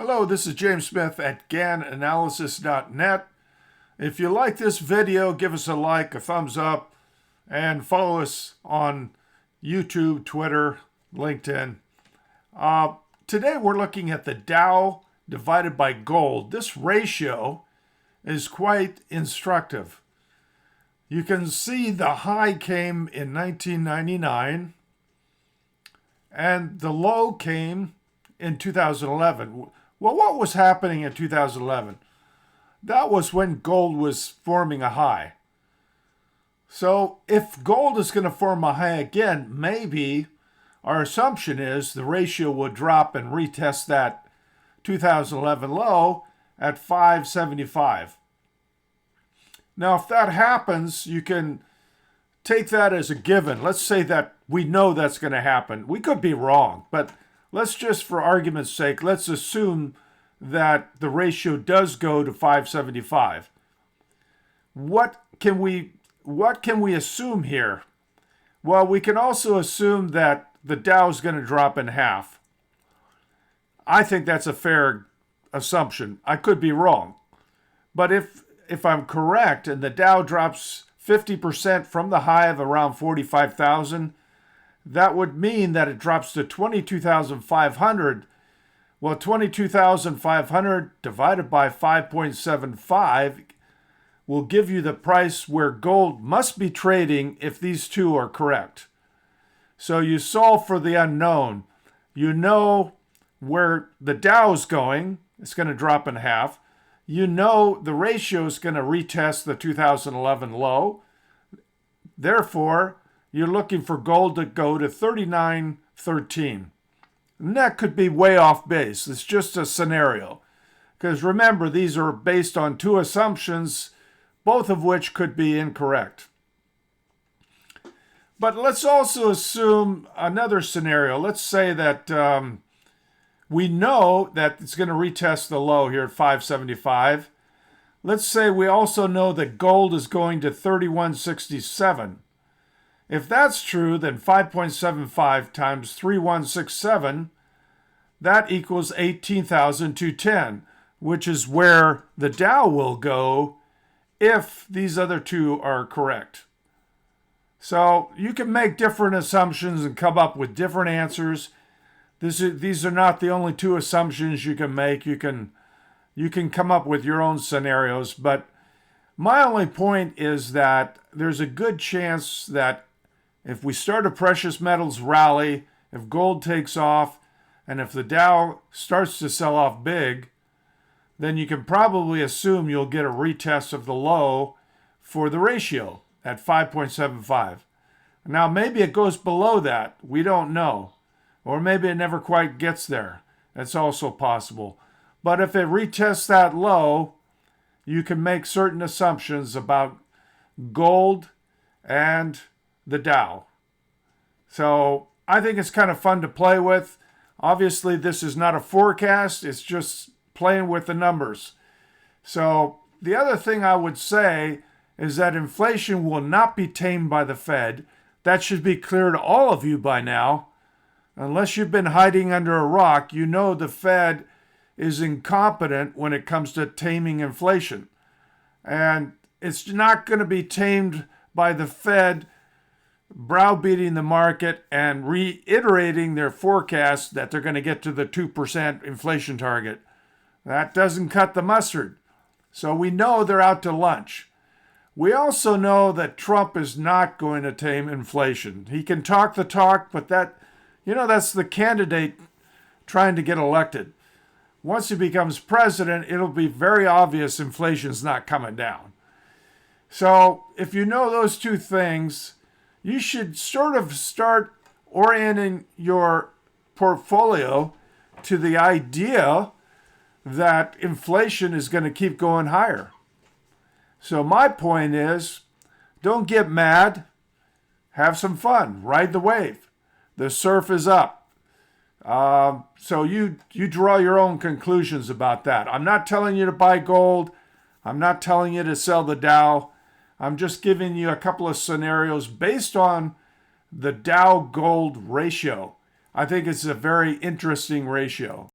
Hello, this is James Smith at GANanalysis.net. If you like this video, give us a like, a thumbs up, and follow us on YouTube, Twitter, LinkedIn. Today we're looking at the Dow divided by gold. This ratio is quite instructive. You can see the high came in 1999 and the low came in 2011. Well, what was happening in 2011? That was when gold was forming a high. So if gold is going to form a high again, maybe our assumption is the ratio will drop and retest that 2011 low at 575. Now, if that happens, you can take that as a given. Let's say that we know that's going to happen. We could be wrong, but let's just, for argument's sake, let's assume that the ratio does go to 575. What can we assume here? Well, we can also assume that the Dow is going to drop in half. I think that's a fair assumption. I could be wrong. But if I'm correct and the Dow drops 50% from the high of around 45,000, that would mean that it drops to 22,500. Well, 22,500 divided by 5.75 will give you the price where gold must be trading if these two are correct. So you solve for the unknown. You know where the Dow is going. It's going to drop in half. You know the ratio is going to retest the 2011 low. Therefore, you're looking for gold to go to 39.13. And that could be way off base. It's just a scenario. Because remember, these are based on two assumptions, both of which could be incorrect. But let's also assume another scenario. Let's say that we know that it's going to retest the low here at 575. Let's say we also know that gold is going to 31.67. If that's true, then 5.75 times 3167, that equals 18,210, which is where the Dow will go if these other two are correct. So you can make different assumptions and come up with different answers. These are not the only two assumptions you can make. You can come up with your own scenarios, but my only point is that there's a good chance that if we start a precious metals rally, if gold takes off, and if the Dow starts to sell off big, then you can probably assume you'll get a retest of the low for the ratio at 5.75. Now, maybe it goes below that. We don't know. Or maybe it never quite gets there. That's also possible. But if it retests that low, you can make certain assumptions about gold and the Dow. So I think it's kind of fun to play with. Obviously, this is not a forecast. It's just playing with the numbers. So the other thing I would say is that inflation will not be tamed by the Fed. That should be clear to all of you by now. Unless you've been hiding under a rock, you know the Fed is incompetent when it comes to taming inflation. And it's not going to be tamed by the Fed browbeating the market and reiterating their forecast that they're going to get to the 2% inflation target. That doesn't cut the mustard. So we know they're out to lunch. We also know that Trump is not going to tame inflation. He can talk the talk, but that's the candidate trying to get elected. Once he becomes president, it'll be very obvious inflation's not coming down. So if you know those two things, you should sort of start orienting your portfolio to the idea that inflation is going to keep going higher. So my point is, don't get mad. Have some fun. Ride the wave. The surf is up. So you draw your own conclusions about that. I'm not telling you to buy gold. I'm not telling you to sell the Dow. I'm just giving you a couple of scenarios based on the Dow gold ratio. I think it's a very interesting ratio.